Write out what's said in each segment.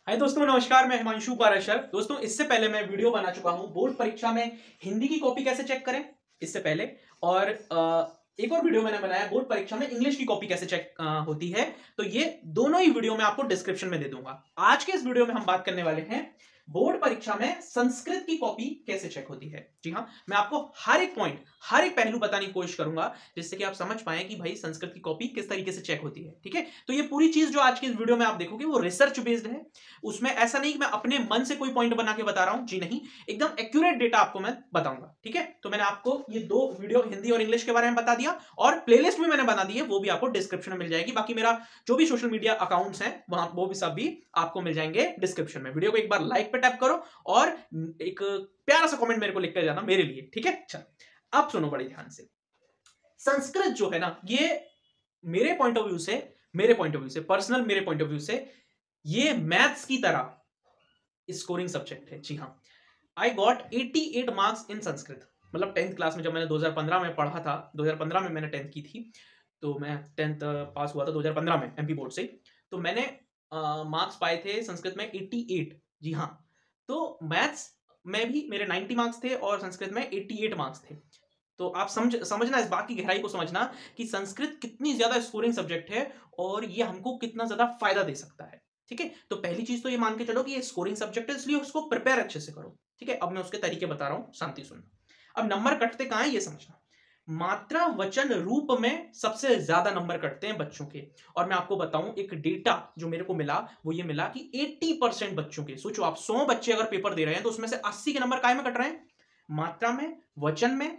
हाय दोस्तों, नमस्कार। मैं हिमांशु पाराशर। दोस्तों, इससे पहले मैं वीडियो बना चुका हूं बोर्ड परीक्षा में हिंदी की कॉपी कैसे चेक करें, इससे पहले। और एक और वीडियो मैंने बनाया बोर्ड परीक्षा में इंग्लिश की कॉपी कैसे चेक होती है। तो ये दोनों ही वीडियो मैं आपको डिस्क्रिप्शन में दे दूंगा। आज के इस वीडियो में हम बात करने वाले हैं बोर्ड परीक्षा में संस्कृत की कॉपी कैसे चेक होती है। जी हाँ, मैं आपको हर एक पॉइंट, हर एक पहलू बताने की कोशिश करूंगा जिससे कि आप समझ पाए कि भाई संस्कृत की कॉपी किस तरीके से चेक होती है। ठीक है, तो ये पूरी चीज जो आज की इस वीडियो में आप देखोगे वो रिसर्च बेस्ड है। उसमें ऐसा नहीं कि मैं अपने मन से कोई पॉइंट बना के बता रहा हूं, जी नहीं, एकदम एक्यूरेट डेटा आपको मैं बताऊंगा। ठीक है, तो मैंने आपको ये दो वीडियो हिंदी और इंग्लिश के बारे में बता दिया और प्लेलिस्ट भी मैंने बना दी है, वो भी आपको डिस्क्रिप्शन में मिल जाएगी। बाकी मेरा जो भी सोशल मीडिया अकाउंट्स हैं वहां वो भी सब भी आपको मिल जाएंगे डिस्क्रिप्शन में। वीडियो को एक बार लाइक पे टैप करो और एक प्यारा सा कमेंट मेरे को लिख कर जाना मेरे लिए। ठीक है, चलो अब सुनो बड़े ध्यान से। संस्कृत जो है ना, ये मेरे पॉइंट ऑफ व्यू से पर्सनल मेरे पॉइंट ऑफ व्यू से ये मैथ्स की तरह स्कोरिंग सब्जेक्ट है। जी हाँ, I got 88 marks in Sanskrit. मतलब 10th क्लास में जब मैंने 2015 में पढ़ा था, 2015 में मैंने 10th की थी, तो मैं 10th पास हुआ था 2015 में एमपी बोर्ड से। तो मैंने मार्क्स पाए थे संस्कृत में 88। जी हाँ, तो मैथ्स में भी मेरे 90 मार्क्स थे और संस्कृत में 88 मार्क्स थे। तो आप समझना, इस बात की गहराई को समझना कि संस्कृत कितनी ज्यादा स्कोरिंग सब्जेक्ट है और ये हमको कितना ज्यादा फायदा दे सकता है। ठीक है, तो पहली चीज तो ये मान के चलो कि ये स्कोरिंग सब्जेक्ट है, इसलिए उसको प्रिपेयर अच्छे से करो। ठीक है, अब मैं उसके तरीके बता रहा हूं, शांति सुनना। अब नंबर कटते कहां है ये समझना। मात्रा वचन रूप में सबसे ज्यादा नंबर कटते हैं बच्चों के। और मैं आपको बताऊं, एक डेटा जो मेरे को मिला वो ये मिला कि 80% बच्चों के, सोचो आप 100 बच्चे अगर पेपर दे रहे हैं तो उसमें से 80 के नंबर काय में कट रहे हैं, मात्रा में, वचन में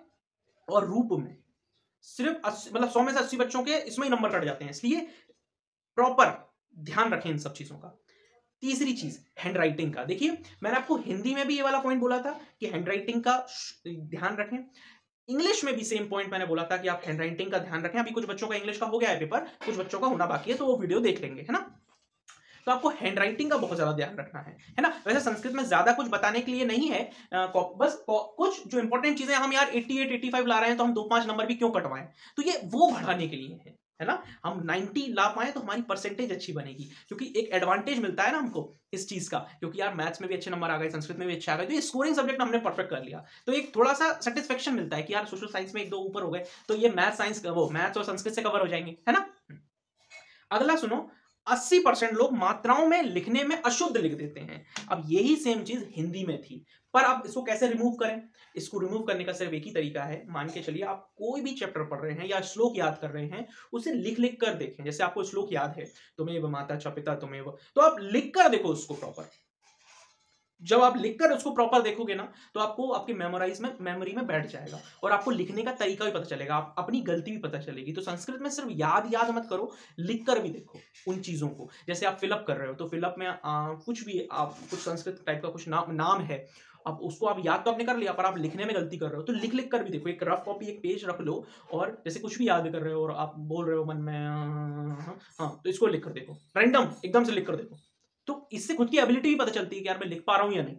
और रूप में। सिर्फ 80, मतलब 100 में से 80 बच्चों के इसमें ही नंबर कट जाते हैं, इसलिए प्रॉपर ध्यान रखें इन सब चीजों का। तीसरी चीज हैंड राइटिंग का। देखिए, मैंने आपको हिंदी में भी ये वाला पॉइंट बोला था कि हैंड राइटिंग का ध्यान रखें। इंग्लिश में भी सेम पॉइंट मैंने बोला था कि आप हैंड राइटिंग का ध्यान रखें। अभी कुछ बच्चों का इंग्लिश का हो गया है पेपर, कुछ बच्चों का होना बाकी है, तो वो वीडियो देख लेंगे, है ना। तो आपको हैंड राइटिंग का बहुत ज्यादा ध्यान रखना है ना। वैसे संस्कृत में ज्यादा कुछ बताने के लिए नहीं है, बस कुछ जो इंपॉर्टेंट चीजें, हम यार 88 85 ला रहे हैं तो हम 2-5 नंबर भी क्यों कटवाएं, तो ये वो बढ़ाने के लिए है ना। हम 90 ला पाए तो हमारी परसेंटेज अच्छी बनेगी, क्योंकि एक एडवांटेज मिलता है ना हमको इस चीज का, क्योंकि यार मैथ्स में भी अच्छे नंबर आ गए, संस्कृत में भी अच्छे आ गए, तो ये स्कोरिंग सब्जेक्ट हमने परफेक्ट कर लिया, तो एक थोड़ा सा सेटिस्फेक्शन मिलता है कि यार सोशल साइंस में 1-2 ऊपर हो गए, तो ये मैथ्स और संस्कृत से कवर हो जाएंगे, है ना। अगला सुनो, 80% लोग मात्राओं में लिखने में अशुद्ध लिख देते हैं। अब यही सेम चीज हिंदी में थी, पर अब इसको कैसे रिमूव करें। इसको रिमूव करने का सिर्फ एक ही तरीका है। मान के चलिए आप कोई भी चैप्टर पढ़ रहे हैं या श्लोक याद कर रहे हैं, उसे लिख लिख कर देखें। जैसे आपको श्लोक याद है, तुम्हें माता च पिता तुम्हें, तो आप लिख कर देखो उसको प्रॉपर। जब आप लिखकर उसको प्रॉपर देखोगे ना, तो आपको आपके मेमोरी में बैठ जाएगा और आपको लिखने का तरीका भी पता चलेगा, आप अपनी गलती भी पता चलेगी। तो संस्कृत में सिर्फ याद मत करो, लिख कर भी देखो उन चीजों को। जैसे आप फिलअप कर रहे हो, तो फिलअप में कुछ भी आप कुछ संस्कृत टाइप का कुछ नाम है, अब उसको आप याद तो आपने कर लिया, पर आप लिखने में गलती कर रहे हो, तो लिख लिख कर भी देखो। एक रफ कॉपी, एक पेज रख लो और जैसे कुछ भी याद कर रहे हो और आप बोल रहे हो मन में हाँ, तो इसको लिख कर देखो, रैंडम एकदम से लिख कर देखो। तो इससे खुद की एबिलिटी भी पता चलती है कि यार मैं लिख पा रहा हूं या नहीं।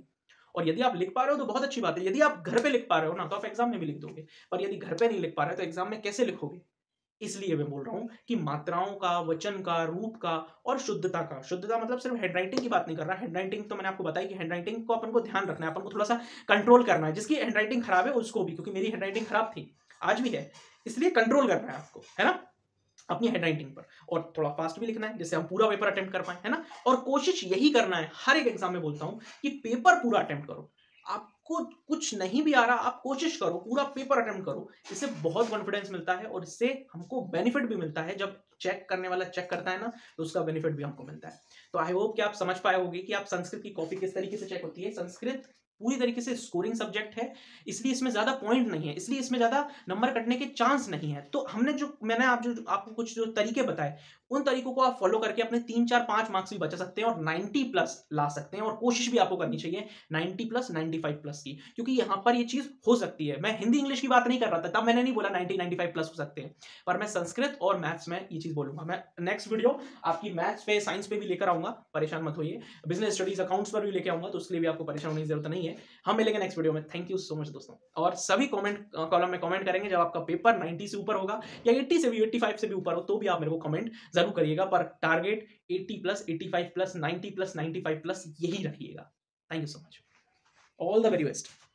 और यदि आप लिख पा रहे हो तो बहुत अच्छी बात है। यदि आप घर पे लिख पा रहे हो ना, तो आप एग्जाम में भी लिख दोगे, पर यदि घर पे नहीं लिख पा रहे तो एग्जाम में कैसे लिखोगे। इसलिए मैं बोल रहा हूं कि मात्राओं का, वचन का, रूप का और शुद्धता का। शुद्धता मतलब सिर्फ हैंडराइटिंग की बात नहीं कर रहा। हैंडराइटिंग तो मैंने आपको बताई कि हैंडराइटिंग को अपन को ध्यान रखना है, अपन को थोड़ा सा कंट्रोल करना है। जिसकी हैंडराइटिंग खराब है उसको भी, क्योंकि मेरी हैंडराइटिंग खराब थी, आज भी है, इसलिए कंट्रोल करना है आपको, है ना, अपनी हैंडराइटिंग पर। और थोड़ा फास्ट भी लिखना है जिससे हम पूरा पेपर अटेम्प्ट कर पाए, है ना। और कोशिश यही करना है, हर एक एग्जाम में बोलता हूं कि पेपर पूरा अटेम्प्ट करो। आपको कुछ नहीं भी आ रहा, आप कोशिश करो, पूरा पेपर अटेम्प्ट करो। इससे बहुत कॉन्फिडेंस मिलता है और इससे हमको बेनिफिट भी मिलता है। जब चेक करने वाला चेक करता है ना, तो उसका बेनिफिट भी हमको मिलता है। तो आई होप कि आप समझ पाए होंगे कि आप संस्कृत की कॉपी किस तरीके से चेक होती है। संस्कृत पूरी तरीके से स्कोरिंग सब्जेक्ट है, इसलिए इसमें ज्यादा पॉइंट नहीं है, इसलिए इसमें ज्यादा नंबर कटने के चांस नहीं है। तो मैंने आपको कुछ जो तरीके बताए, उन तरीकों को आप फॉलो करके अपने 3-4-5 मार्क्स भी बचा सकते हैं और 90 प्लस ला सकते हैं। और कोशिश भी आपको करनी चाहिए 90 प्लस 95 प्लस की, क्योंकि यहां पर ये चीज हो सकती है। मैं हिंदी इंग्लिश की बात नहीं कर रहा था, तब मैंने नहीं बोला 90-95 प्लस हो सकते हैं, पर मैं संस्कृत और मैथ्स में ये चीज बोलूंगा। मैं नेक्स्ट वीडियो आपकी मैथ्स पे, साइंस पे भी लेकर आऊंगा, परेशान मत होइए। बिजनेस स्टडीज, अकाउंट्स पर भी लेकर आऊंगा, तो उसके लिए भी आपको परेशान होने की जरूरत नहीं है। है। हम मिलेंगे नेक्स्ट वीडियो में। थैंक यू सो मच दोस्तों। और सभी कमेंट कॉलम में कमेंट करेंगे जब आपका पेपर 90 से ऊपर होगा या 80 से भी 85 से भी ऊपर हो, तो भी आप मेरे को कमेंट जरूर करिएगा, पर target 80 plus 85 plus 90 plus 95 plus यही रखिएगा। Thank you so much. All the very best.